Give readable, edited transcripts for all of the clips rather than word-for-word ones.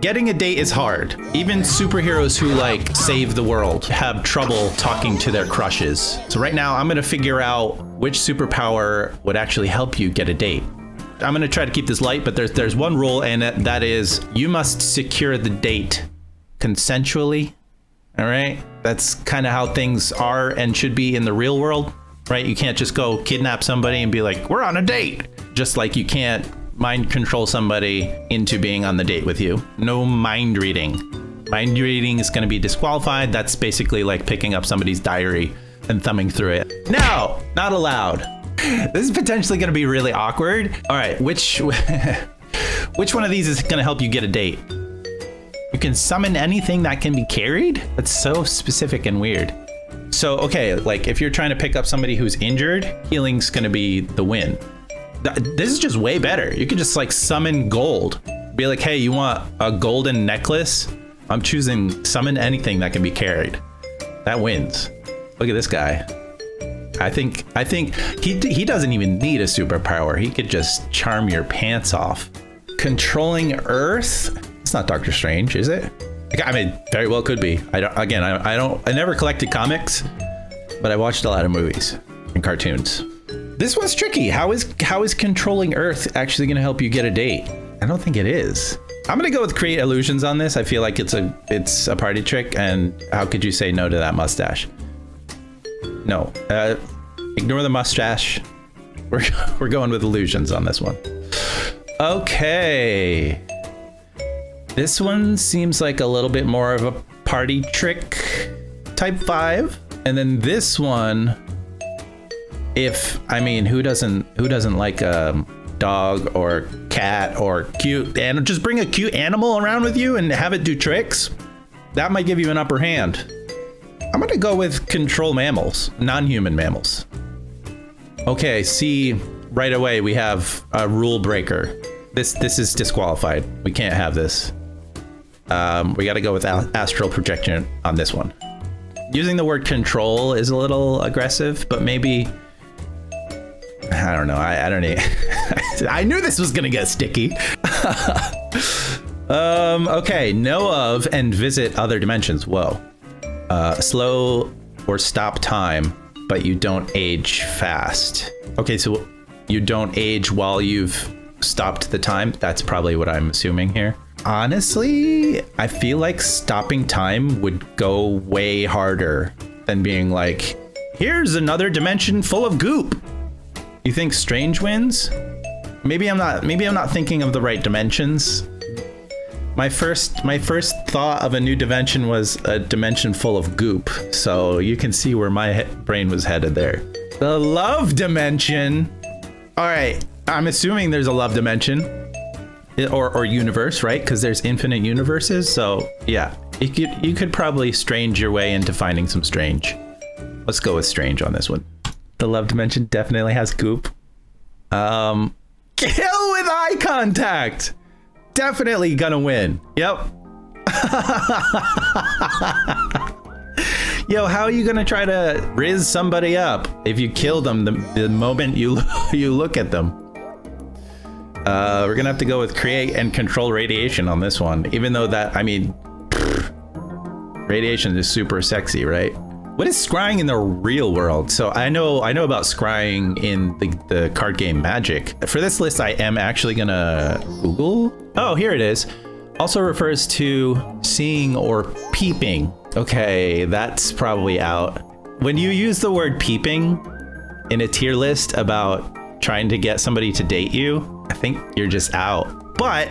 Getting a date is hard. Even superheroes who like save the world have trouble talking to their crushes. So right now I'm gonna figure out which superpower would actually help you get a date. I'm gonna try to keep this light, but there's one rule, and that is you must secure the date consensually. All right, that's kind of how things are and should be in the real world, right? You can't just go kidnap somebody and be like, we're on a date. Just like you can't mind control somebody into being on the date with you. No mind reading. Mind reading is going to be disqualified. That's basically like picking up somebody's diary and thumbing through it. No, not allowed. This is potentially going to be really awkward. All right, which one of these is going to help you get a date? You can summon anything that can be carried? That's so specific and weird. So, okay, like if you're trying to pick up somebody who's injured, healing's going to be the win. This is just way better. You can just like summon gold. Be like, hey, you want a golden necklace? I'm choosing summon anything that can be carried. That wins. Look at this guy. I think he doesn't even need a superpower. He could just charm your pants off. Controlling Earth? It's not Doctor Strange, is it? I mean, very well could be. I never collected comics, but I watched a lot of movies and cartoons. This one's tricky. How is controlling Earth actually going to help you get a date? I don't think it is. I'm going to go with create illusions on this. I feel like it's a party trick, and how could you say no to that mustache? No, ignore the mustache. We're going with illusions on this one. Okay. This one seems like a little bit more of a party trick type vibe. And then this one, who doesn't like a dog or cat or cute, and just bring a cute animal around with you and have it do tricks? That might give you an upper hand. I'm gonna go with control mammals, non-human mammals. Okay, see, right away we have a rule breaker. This is disqualified. We can't have this. We got to go with astral projection on this one. Using the word control is a little aggressive, but maybe, I don't know. I don't need. I knew this was gonna get sticky. Okay, know of and visit other dimensions. Whoa. Slow or stop time, but you don't age fast. Okay, so you don't age while you've stopped the time. That's probably what I'm assuming here. Honestly, I feel like stopping time would go way harder than being like, here's another dimension full of goop. You think strange wins? Maybe I'm not thinking of the right dimensions. My first thought of a new dimension was a dimension full of goop. So you can see where my brain was headed there. The love dimension. All right, I'm assuming there's a love dimension. Or universe, right? Because there's infinite universes. So yeah, you could probably strange your way into finding some strange. Let's go with strange on this one. The love dimension definitely has goop. Kill with eye contact. Definitely gonna win. Yep. Yo, how are you gonna try to riz somebody up if you kill them the moment you look at them? We're gonna have to go with create and control radiation on this one, even though that, radiation is super sexy, right? What is scrying in the real world? So I know about scrying in the card game Magic. For this list, I am actually gonna Google. Oh, here it is. Also refers to seeing or peeping. Okay, that's probably out. When you use the word peeping in a tier list about trying to get somebody to date you, I think you're just out. But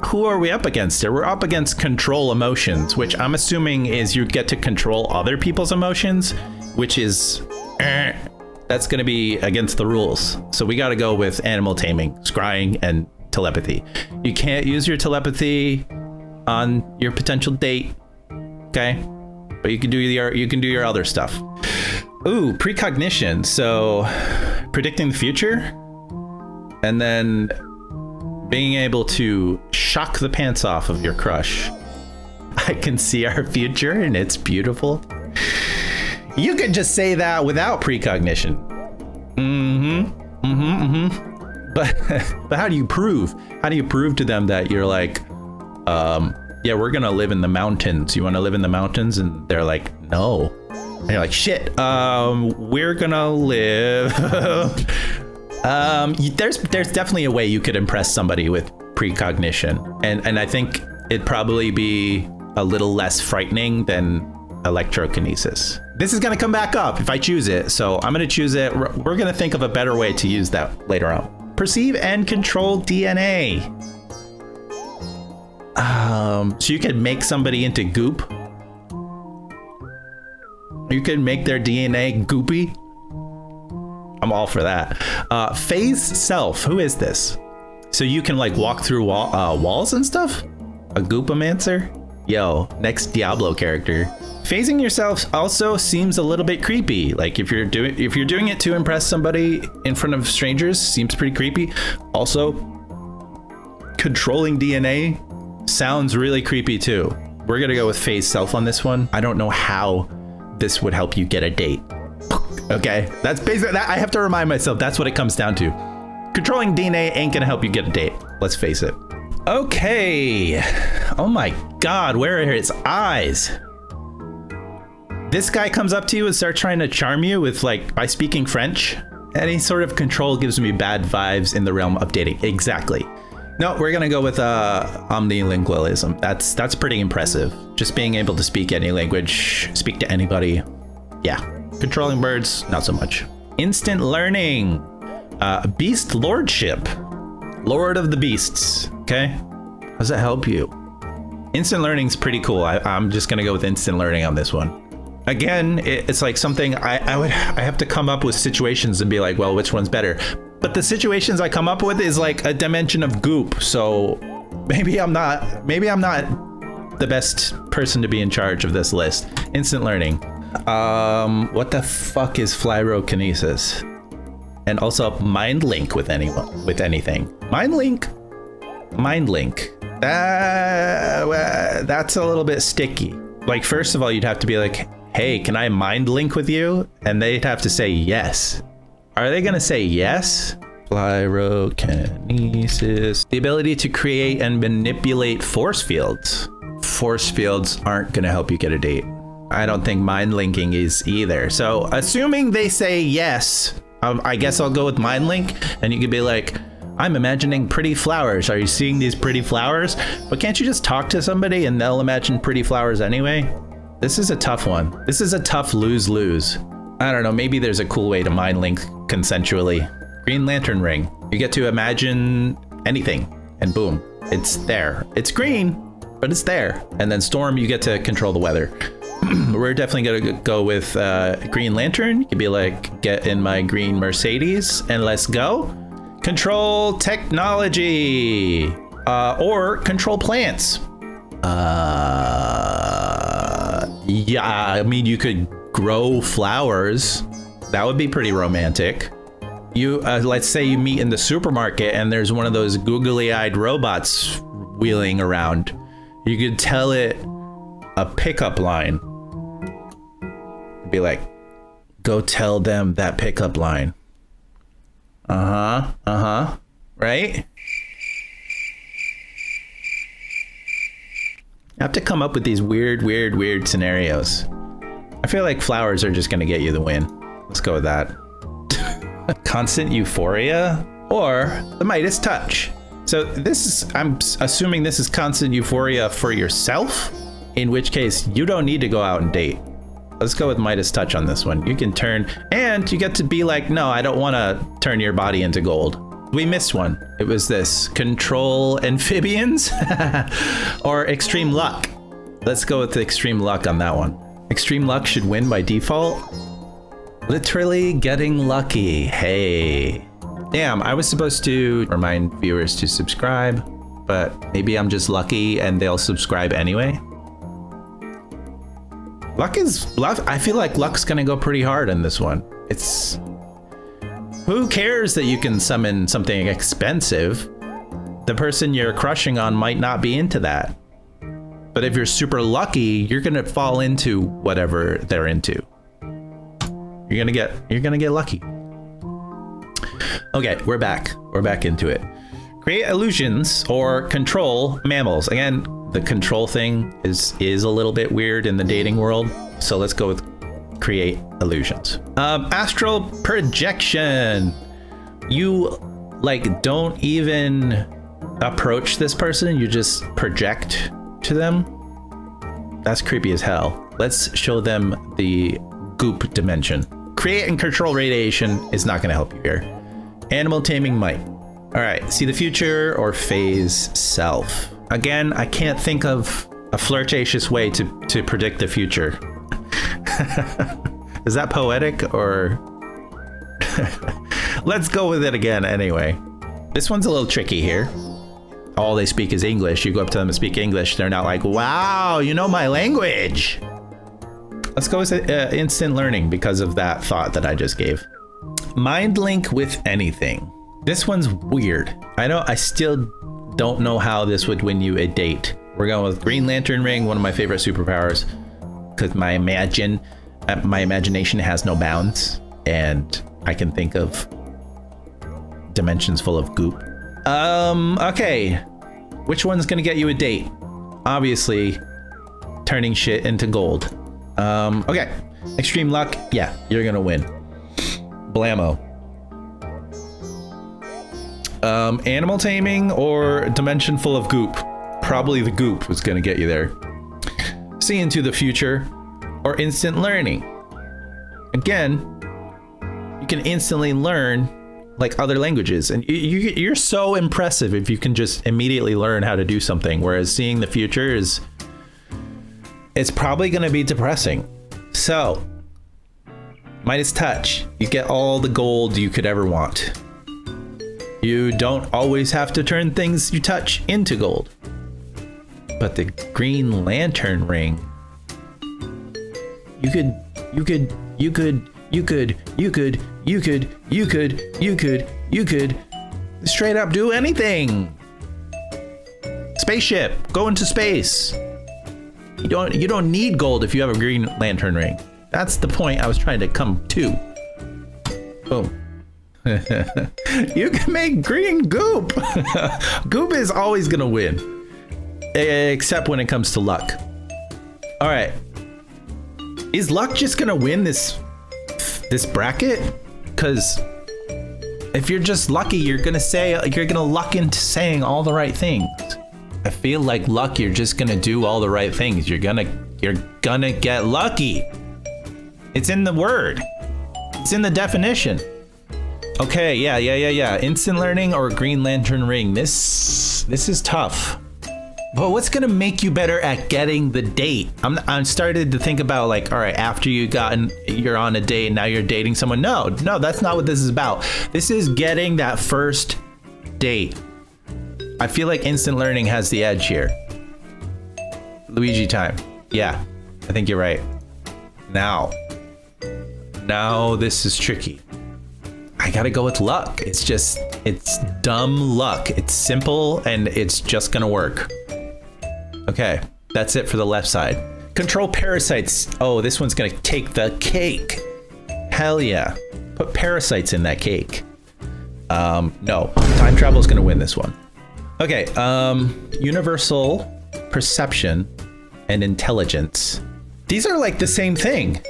who are we up against here? We're up against control emotions, which I'm assuming is you get to control other people's emotions, which is that's going to be against the rules. So we got to go with animal taming, scrying, and telepathy. You can't use your telepathy on your potential date, okay? But you can do your other stuff. Ooh, precognition. So predicting the future. And then being able to shock the pants off of your crush. I can see our future and it's beautiful. You could just say that without precognition. But how do you prove? How do you prove to them that you're like, yeah, we're gonna live in the mountains. You want to live in the mountains? And they're like, no. And you're like, shit. We're gonna live. There's definitely a way you could impress somebody with precognition, and I think it'd probably be a little less frightening than electrokinesis. This is gonna come back up if I choose it, so I'm gonna choose it. We're gonna think of a better way to use that later on. Perceive and control DNA. So you could make somebody into goop. You could make their DNA goopy. I'm all for that. Phase self. Who is this? So you can like walk through walls and stuff? A goopomancer? Yo, next Diablo character. Phasing yourself also seems a little bit creepy. Like if you're doing it to impress somebody in front of strangers, seems pretty creepy. Also, controlling DNA sounds really creepy too. We're gonna go with phase self on this one. I don't know how this would help you get a date. Okay, that's basically that. I have to remind myself that's what it comes down to. Controlling DNA ain't gonna help you get a date. Let's face it. Okay. Oh my God, where are his eyes? This guy comes up to you and starts trying to charm you with by speaking French. Any sort of control gives me bad vibes in the realm of dating. Exactly. No, we're gonna go with omnilingualism. That's pretty impressive. Just being able to speak any language, speak to anybody. Yeah. Controlling birds, not so much. Instant learning. Beast lordship. Lord of the beasts. Okay. How does that help you? Instant learning's pretty cool. I'm just gonna go with instant learning on this one. Again, it's like something I have to come up with situations and be like, well, which one's better? But the situations I come up with is like a dimension of goop. So maybe I'm not the best person to be in charge of this list. Instant learning. What the fuck is phlyrokinesis? And also mind link with anything. Mind link. That's a little bit sticky. Like, first of all, you'd have to be like, hey, can I mind link with you? And they'd have to say yes. Are they gonna say yes? Phlyrokinesis. The ability to create and manipulate force fields. Force fields aren't gonna help you get a date. I don't think mind linking is either. So assuming they say yes, I guess I'll go with mind link, and you could be like, I'm imagining pretty flowers. Are you seeing these pretty flowers? But can't you just talk to somebody and they'll imagine pretty flowers anyway? This is a tough one. This is a tough lose-lose. I don't know, maybe there's a cool way to mind link consensually. Green Lantern ring. You get to imagine anything and boom, it's there. It's green, but it's there. And then Storm, you get to control the weather. We're definitely gonna go with Green Lantern. You could be like, get in my green Mercedes and let's go. Control technology, or control plants. Yeah, I mean, you could grow flowers. That would be pretty romantic. You, let's say you meet in the supermarket and there's one of those googly-eyed robots wheeling around. You could tell it a pickup line. Be like, go tell them that pickup line. Right? I have to come up with these weird scenarios. I feel like flowers are just gonna get you the win. Let's go with that. Constant euphoria or the Midas touch. So this is, I'm assuming this is constant euphoria for yourself, in which case you don't need to go out and date. Let's go with Midas touch on this one. You can turn, and you get to be like, no, I don't want to turn your body into gold. We missed one. It was this control amphibians or extreme luck. Let's go with the extreme luck on that one. Extreme luck should win by default. Literally getting lucky. Hey. Damn, I was supposed to remind viewers to subscribe, but maybe I'm just lucky and they'll subscribe anyway. I feel like luck's gonna go pretty hard in this one. It's, who cares that you can summon something expensive? The person you're crushing on might not be into that. But if you're super lucky, you're gonna fall into whatever they're into. You're gonna get lucky. Okay, we're back into it. Create illusions or control mammals. Again, the control thing is a little bit weird in the dating world. So let's go with create illusions. Astral projection. You like don't even approach this person. You just project to them. That's creepy as hell. Let's show them the goop dimension. Create and control radiation is not going to help you here. Animal taming might. All right, see the future or phase self. Again, I can't think of a flirtatious way to predict the future. Is that poetic or? Let's go with it again anyway. This one's a little tricky here. All they speak is English. You go up to them and speak English. They're not like, wow, you know my language. Let's go with instant learning because of that thought that I just gave. Mind link with anything. This one's weird. I still don't know how this would win you a date. We're going with Green Lantern ring, one of my favorite superpowers, because my imagination has no bounds, and I can think of dimensions full of goop. Okay. Which one's gonna get you a date? Obviously, turning shit into gold. Okay. Extreme luck. Yeah, you're gonna win. Blammo. Animal taming or dimension full of goop? Probably the goop was gonna get you there. See into the future or instant learning. Again, you can instantly learn like other languages, and you're so impressive if you can just immediately learn how to do something, whereas seeing the future it's probably going to be depressing. So Midas touch, you get all the gold you could ever want. You don't always have to turn things you touch into gold, but the Green Lantern ring, you could straight up do anything. Spaceship, go into space. You don't need gold if you have a Green Lantern ring. That's the point I was trying to come to. Boom. You can make green goop. Goop is always gonna win, except when it comes to luck. All right, is luck just gonna win this bracket? Because if you're just lucky, you're gonna luck into saying all the right things. I feel like luck, you're just gonna do all the right things. You're gonna get lucky. It's in the word. It's in the definition. Okay, yeah. Instant learning or Green Lantern ring. This is tough. But what's gonna make you better at getting the date? I'm started to think about like, all right, after you're on a date and now you're dating someone. No, that's not what this is about. This is getting that first date. I feel like instant learning has the edge here. Luigi time. Yeah, I think you're right. Now this is tricky. I gotta go with luck. It's dumb luck. It's simple and it's just gonna work. Okay, that's it for the left side. Control parasites. Oh, this one's gonna take the cake. Hell yeah. Put parasites in that cake. No, time travel is gonna win this one. Okay, universal perception and intelligence. These are like the same thing.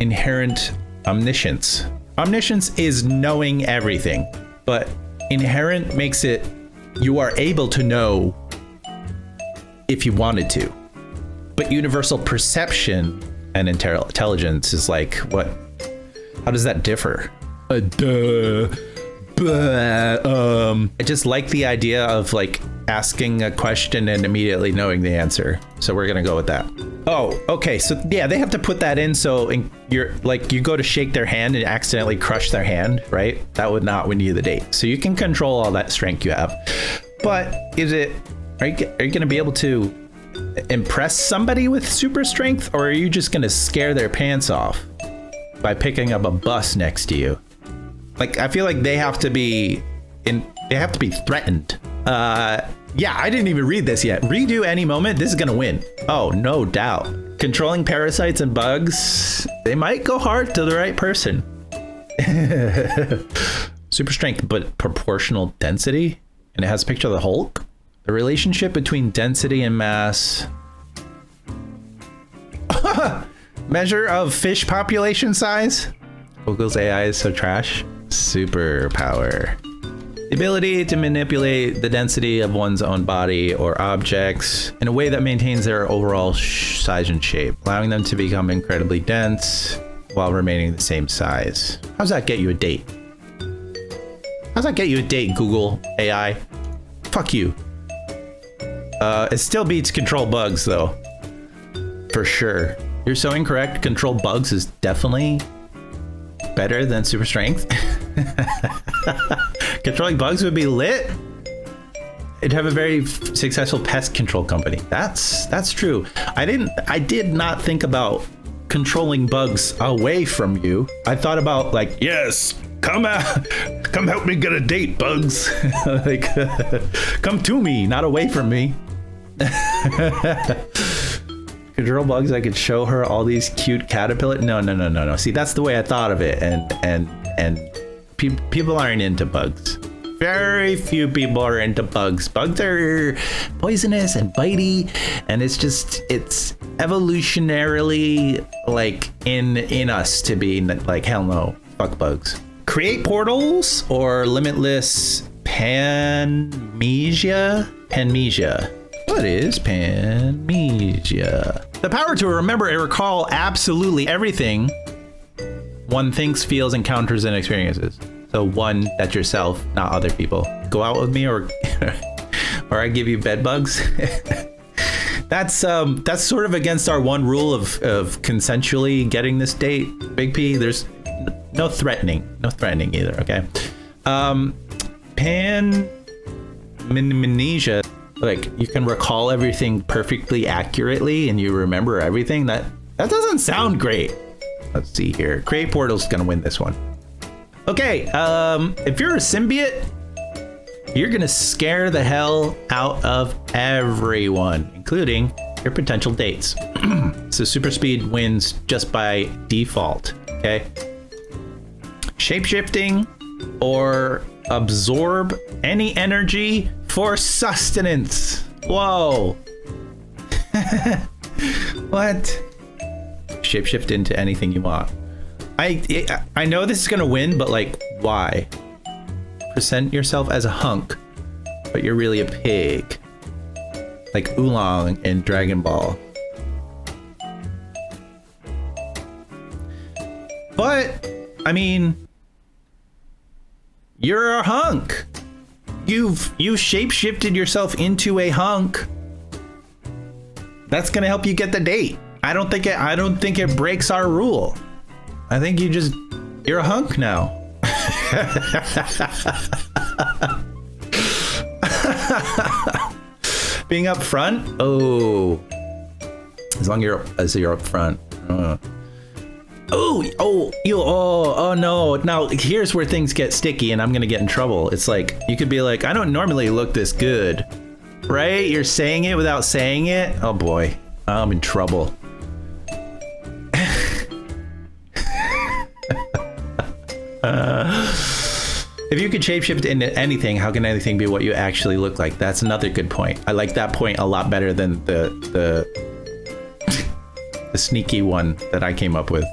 Inherent omniscience. Omniscience is knowing everything, but inherent makes it you are able to know if you wanted to. But universal perception and intelligence is like, what? How does that differ? I just like the idea of like asking a question and immediately knowing the answer. So we're gonna go with that. Oh, okay. So yeah, they have to put that in. So you're like, you go to shake their hand and accidentally crush their hand, right? That would not win you the date. So you can control all that strength you have. But are you gonna be able to impress somebody with super strength, or are you just gonna scare their pants off by picking up a bus next to you? Like, I feel like they have to be threatened. Yeah, I didn't even read this yet. Redo any moment, this is gonna win. Oh, no doubt. Controlling parasites and bugs, they might go hard to the right person. Super strength, but proportional density? And it has a picture of the Hulk. The relationship between density and mass. Measure of fish population size. Google's AI is so trash. Superpower. The ability to manipulate the density of one's own body or objects in a way that maintains their overall size and shape, allowing them to become incredibly dense while remaining the same size. How's that get you a date? How's that get you a date, Google AI? Fuck you. It still beats control bugs though. For sure. You're so incorrect. Control bugs is definitely better than super strength. Controlling bugs would be lit. It'd have a very successful pest control company. That's true. I did not think about controlling bugs away from you. I thought about like, yes, come out, come help me get a date, bugs. Like, come to me, not away from me. Control bugs, I could show her all these cute caterpillar. No. See, that's the way I thought of it, and people aren't into bugs. Very few people are into bugs. Bugs are poisonous and bitey, and it's evolutionarily like in us to be like, hell no, fuck bugs. Create portals or limitless panmesia. What is panmesia? The power to remember and recall absolutely everything one thinks, feels, encounters, and experiences. So one, that's yourself, not other people. Go out with me or I give you bed bugs. That's sort of against our one rule of consensually getting this date. Big P, there's no threatening either, okay? Panmesia, like you can recall everything perfectly accurately and you remember everything. That doesn't sound great. Let's see here. Create Portal's gonna win this one. Okay, if you're a symbiote, you're gonna scare the hell out of everyone, including your potential dates. So super speed wins just by default, okay? Shapeshifting or absorb any energy for sustenance. Whoa. What? Shapeshift into anything you want. I know this is gonna win, but like, why? Present yourself as a hunk, but you're really a pig. Like Oolong in Dragon Ball. But, I mean, you're a hunk. You've shape-shifted yourself into a hunk. That's gonna help you get the date. I don't think it breaks our rule. I think you're a hunk now. Being up front? Oh. As long as you're up front. Oh no. Now here's where things get sticky and I'm gonna get in trouble. It's like, you could be like, I don't normally look this good. Right? You're saying it without saying it? Oh boy, I'm in trouble. If you could shapeshift into anything, how can anything be what you actually look like? That's another good point. I like that point a lot better than the sneaky one that I came up with.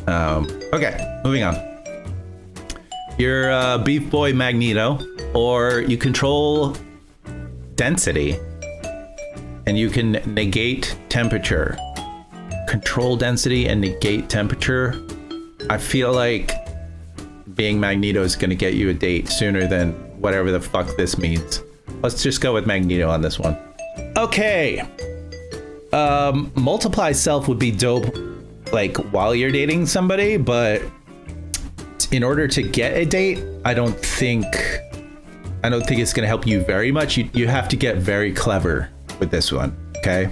Okay, moving on. You're Beef Boy Magneto, or you control density and you can negate temperature. Control density and negate temperature. I feel like being Magneto is going to get you a date sooner than whatever the fuck this means. Let's just go with Magneto on this one. Okay. Multiply self would be dope, like while you're dating somebody, but in order to get a date, I don't think it's going to help you very much. You have to get very clever with this one. Okay.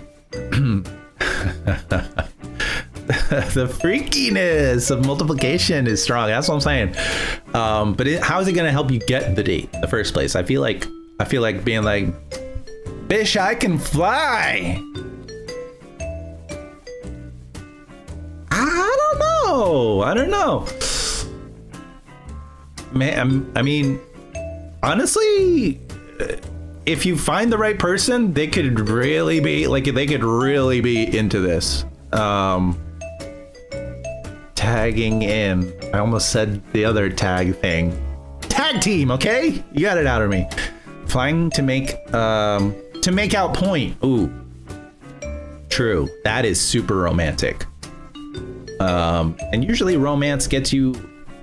The freakiness of multiplication is strong. That's what I'm saying. But how is it going to help you get the date in the first place? I feel like being like, "Bish, I can fly." I don't know. Man, I mean, honestly, if you find the right person, they could really be into this. Tagging in. I almost said the other tag thing. Tag team, okay? You got it out of me. Flying to make out point. Ooh. True. That is super romantic. And usually romance gets you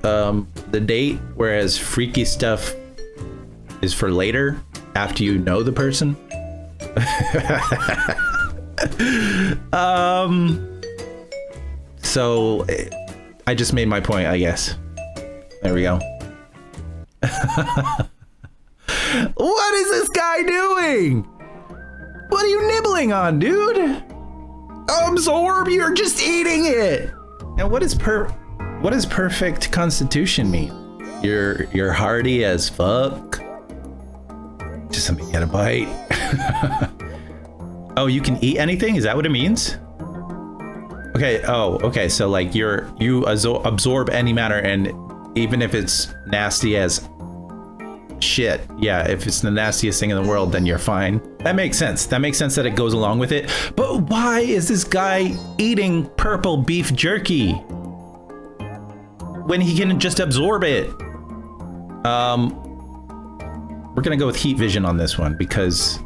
the date, whereas freaky stuff is for later after you know the person. So I just made my point, I guess. There we go. What is this guy doing? What are you nibbling on, dude? Absorb, you're just eating it. And what does perfect constitution mean? You're hardy as fuck. Just let me get a bite. Oh, you can eat anything? Is that what it means? Okay. Oh, okay. So like you absorb any matter, and even if it's nasty as shit, yeah, if it's the nastiest thing in the world, then you're fine. That makes sense. That makes sense that it goes along with it. But why is this guy eating purple beef jerky when he can just absorb it? We're gonna go with heat vision on this one, because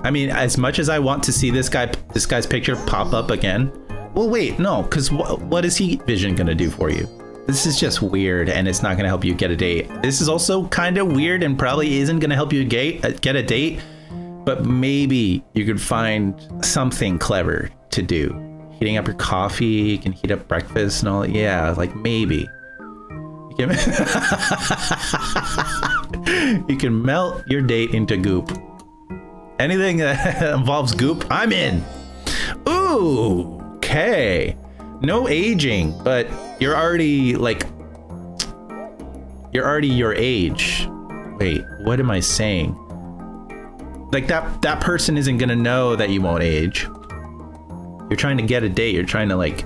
I mean, as much as I want to see this guy's picture pop up again, well, wait, no, because what is heat vision gonna do for you? This is just weird, and it's not gonna help you get a date. This is also kind of weird and probably isn't gonna help you get a date, but maybe you could find something clever to do. Heating up your coffee, you can heat up breakfast and all. Yeah, like maybe. You can melt your date into goop. Anything that involves goop, I'm in. Ooh, okay. No aging, but you're already your age. Wait, what am I saying? Like that person isn't gonna know that you won't age. You're trying to get a date. You're trying to like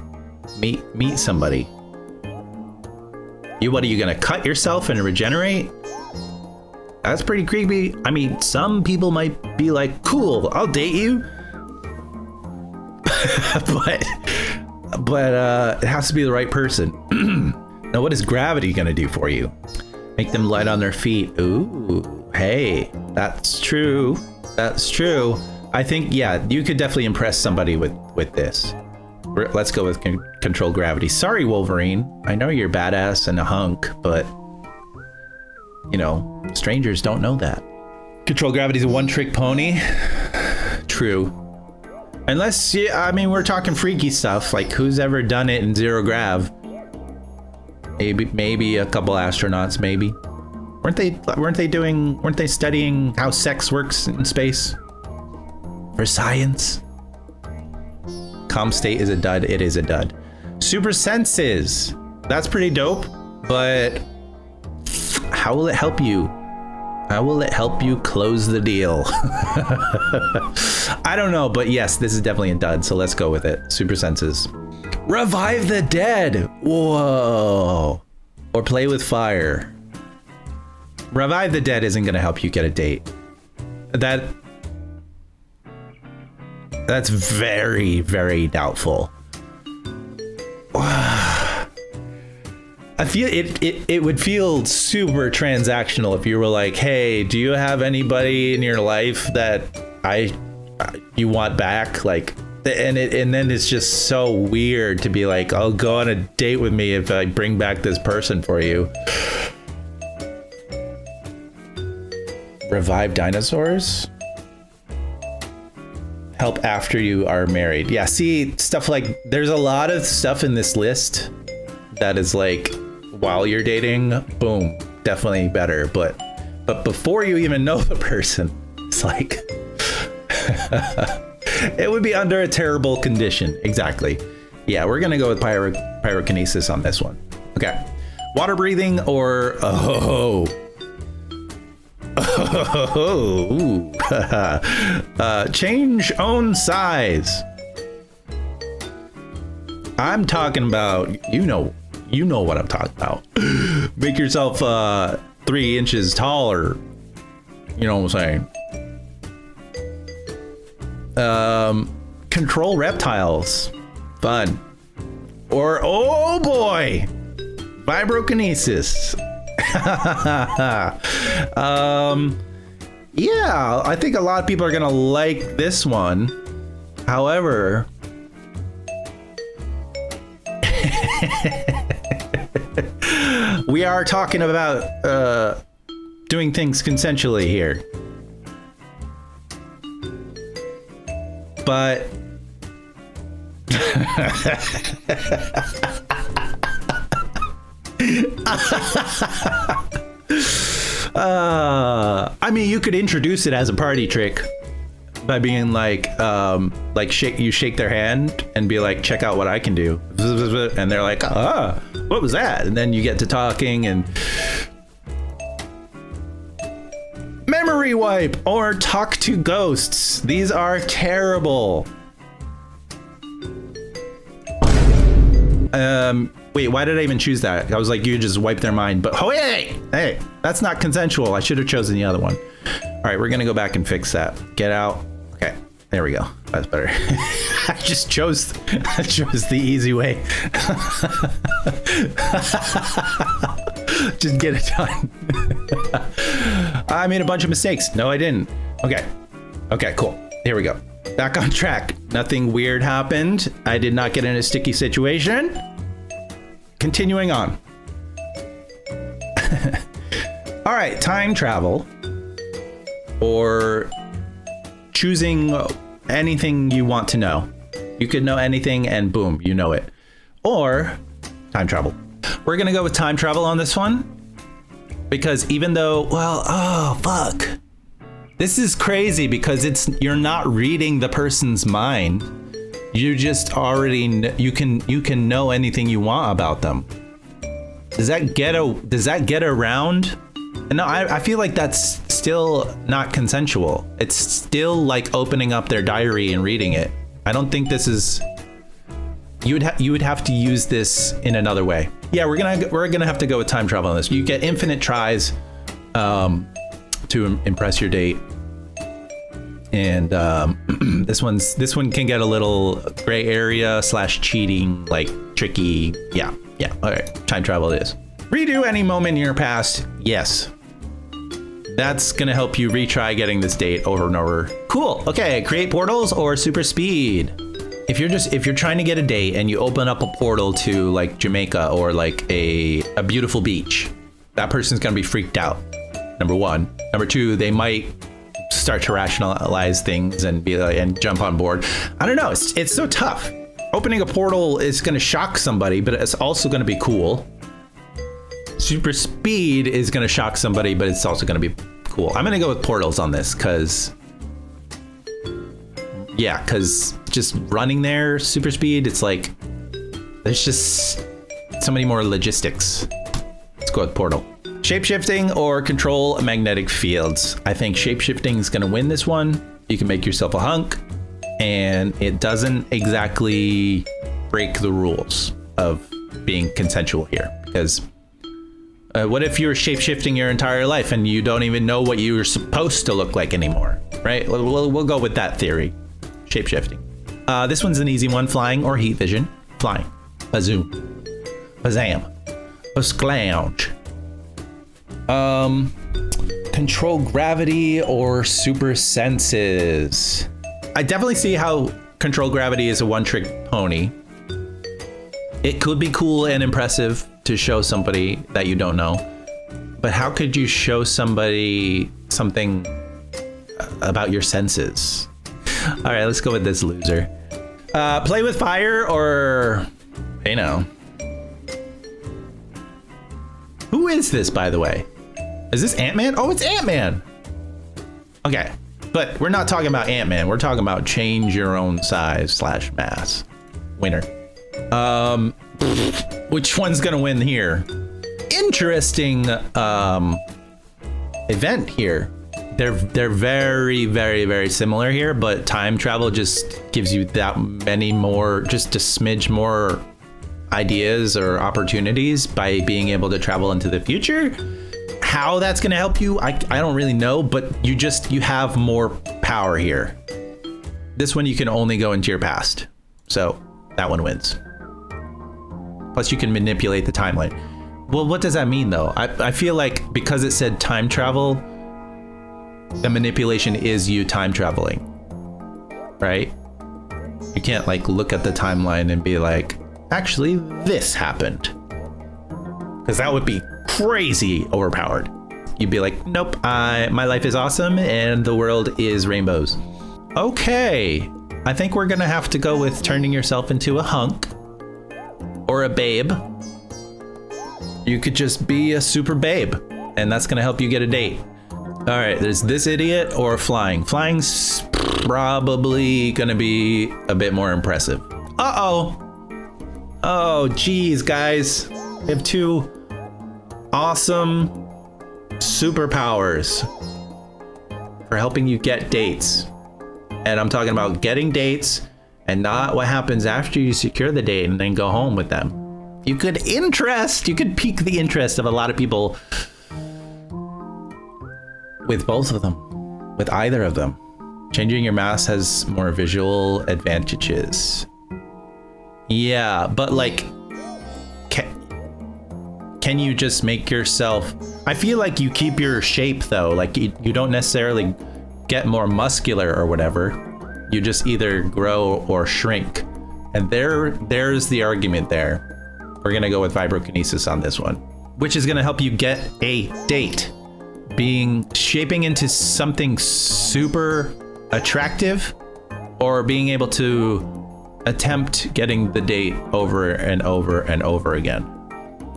meet somebody. What are you gonna cut yourself and regenerate? That's pretty creepy. I mean, some people might be like, cool, I'll date you. but it has to be the right person. Now, what is gravity gonna do for you? Make them light on their feet. Ooh, hey, that's true. That's true. I think, yeah, you could definitely impress somebody with this. Let's go with control gravity. Sorry, Wolverine. I know you're badass and a hunk, but you know, strangers don't know that. Control gravity's a one-trick pony. True. Unless, yeah, I mean, we're talking freaky stuff. Like, who's ever done it in zero grav? Maybe a couple astronauts. Maybe. Weren't they studying how sex works in space? For science. Calm state is a dud. It is a dud. Super senses. That's pretty dope. But how will it help you? How will it help you close the deal? I don't know, but yes, this is definitely a dud. So let's go with it. Super senses. Revive the dead. Whoa. Or play with fire. Revive the dead isn't going to help you get a date. That's very, very doubtful. I feel it would feel super transactional if you were like, hey, do you have anybody in your life that you want back? Like, and then it's just so weird to be like, I'll go on a date with me if I bring back this person for you. Revive dinosaurs? Help after you are married. Yeah, see, stuff like, there's a lot of stuff in this list that is like, while you're dating, boom, definitely better. But before you even know the person, it's like, it would be under a terrible condition. Exactly. Yeah, we're gonna go with pyrokinesis on this one. Okay. Water breathing or, change own size. I'm talking about, you know what I'm talking about. Make yourself 3 inches taller You know what I'm saying? Control reptiles. Fun. Or, oh boy, vibrokinesis. Yeah, I think a lot of people are gonna like this one. However, we are talking about doing things consensually here. But I mean, you could introduce it as a party trick by being like shake their hand and be like, check out what I can do, and they're like, what was that? And then you get to talking and memory wipe or talk to ghosts. These are terrible. Wait, why did I even choose that? I was like, you just wipe their mind, but hey, that's not consensual. I should have chosen the other one. All right, we're gonna go back and fix that. Get out. Okay, there we go. That's better. I chose the easy way. Just get it done. I made a bunch of mistakes. No, I didn't. Okay, cool. Here we go. Back on track. Nothing weird happened. I did not get in a sticky situation. Continuing on. All right, time travel. Or choosing anything you want to know. You could know anything and boom, you know it. Or time travel. We're gonna go with time travel on this one. Because even though, well, oh, fuck. This is crazy because you're not reading the person's mind. You just already you can know anything you want about them. Does that get around? No, I feel like that's still not consensual. It's still like opening up their diary and reading it. I don't think this is. You would have to use this in another way. Yeah, we're gonna have to go with time travel on this. You get infinite tries to impress your date. And this one can get a little gray area / cheating, like tricky. Yeah. All right, time travel it is. Redo any moment in your past. Yes. That's gonna help you retry getting this date over and over. Cool. Okay, create portals or super speed. If you're trying to get a date and you open up a portal to like Jamaica or like a beautiful beach, that person's gonna be freaked out. Number one. Number two, they might start to rationalize things and be like, and jump on board. I don't know. It's so tough. Opening a portal is going to shock somebody, but it's also going to be cool. Super speed is going to shock somebody, but it's also going to be cool. I'm going to go with portals on this because just running there, super speed, it's like there's just so many more logistics. Let's go with portal. Shapeshifting or control magnetic fields. I think shapeshifting is going to win this one. You can make yourself a hunk, and it doesn't exactly break the rules of being consensual here. Because what if you're shapeshifting your entire life and you don't even know what you're supposed to look like anymore, right? We'll go with that theory. Shapeshifting. This one's an easy one. Flying or heat vision. Flying. Bazoom. Bazam. Basklounge. Control gravity or super senses. I definitely see how control gravity is a one-trick pony. It could be cool and impressive to show somebody that you don't know, but how could you show somebody something about your senses? All right, let's go with this loser. Play with fire or, you know. Who is this, by the way? Is this Ant-Man? Oh, it's Ant-Man. Okay, but we're not talking about Ant-Man. We're talking about change your own size / mass. Winner. Which one's gonna win here? Interesting event here. They're very, very, very similar here, but time travel just gives you that many more, just a smidge more ideas or opportunities by being able to travel into the future. how that's going to help you, I don't really know, but you have more power here. This one you can only go into your past. So that one wins. Plus you can manipulate the timeline. Well, what does that mean though? I feel like because it said time travel, the manipulation is you time traveling, right? You can't like look at the timeline and be like, actually this happened. Because that would be crazy overpowered. You'd be like, nope, my life is awesome and the world is rainbows. Okay, I think we're gonna have to go with turning yourself into a hunk or a babe. You could just be a super babe and that's gonna help you get a date. All right, there's this idiot or flying. Flying's probably gonna be a bit more impressive. Uh-oh. Oh, geez, guys. We have two awesome superpowers for helping you get dates. And I'm talking about getting dates and not what happens after you secure the date and then go home with them. You could pique the interest of a lot of people with both of them, with either of them. Changing your mask has more visual advantages. Yeah, but like, can you just make yourself, I feel like you keep your shape though, like you don't necessarily get more muscular or whatever. You just either grow or shrink. And there's the argument there. We're gonna go with vibrokinesis on this one, which is gonna help you get a date. Shaping into something super attractive or being able to attempt getting the date over and over and over again.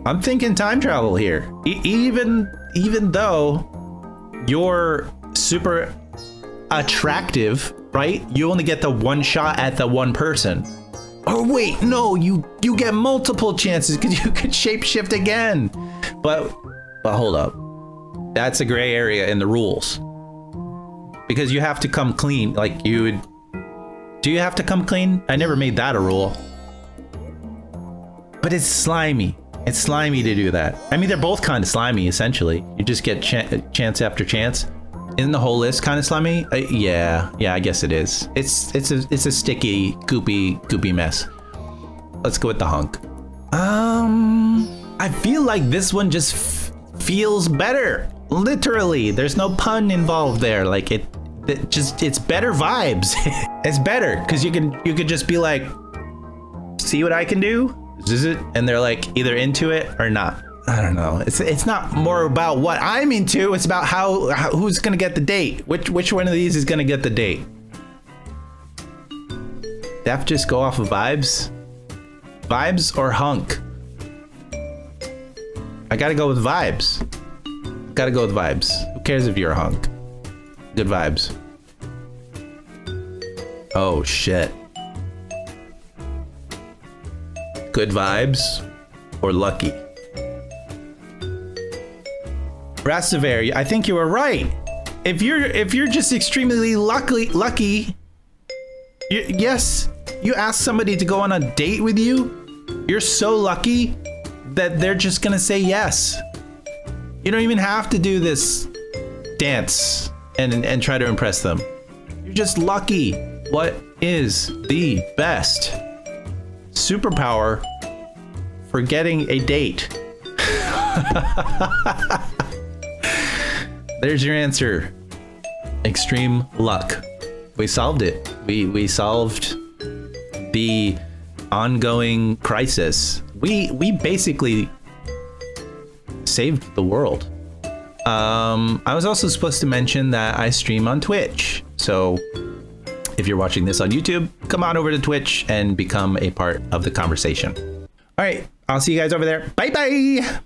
I'm thinking time travel here. Even though you're super attractive, right? You only get the one shot at the one person. Oh wait, no, you get multiple chances because you could shapeshift again. But hold up. That's a gray area in the rules. Because you have to come clean. Like do you have to come clean? I never made that a rule. But it's slimy. It's slimy to do that. I mean, they're both kind of slimy, essentially. You just get chance after chance. Isn't the whole list kind of slimy? Yeah, I guess it is. It's a sticky, goopy mess. Let's go with the hunk. I feel like this one just feels better. Literally, there's no pun involved there. Like it's better vibes. It's better because you could just be like, see what I can do? Is it? And they're like either into it or not. I don't know. It's not more about what I'm into. It's about who's gonna get the date. Which one of these is gonna get the date? Def just go off of vibes? Vibes or hunk? I gotta go with vibes. Gotta go with vibes. Who cares if you're a hunk? Good vibes. Oh shit. Good vibes or lucky? Rastaver, I think you were right. If you're just extremely lucky, yes, you ask somebody to go on a date with you, you're so lucky that they're just gonna say yes. You don't even have to do this dance and try to impress them. You're just lucky. What is the best superpower for getting a date? There's your answer. Extreme luck. We solved it. We solved the ongoing crisis. We basically saved the world. I was also supposed to mention that I stream on Twitch. So if you're watching this on YouTube, come on over to Twitch and become a part of the conversation. All right, I'll see you guys over there. Bye bye.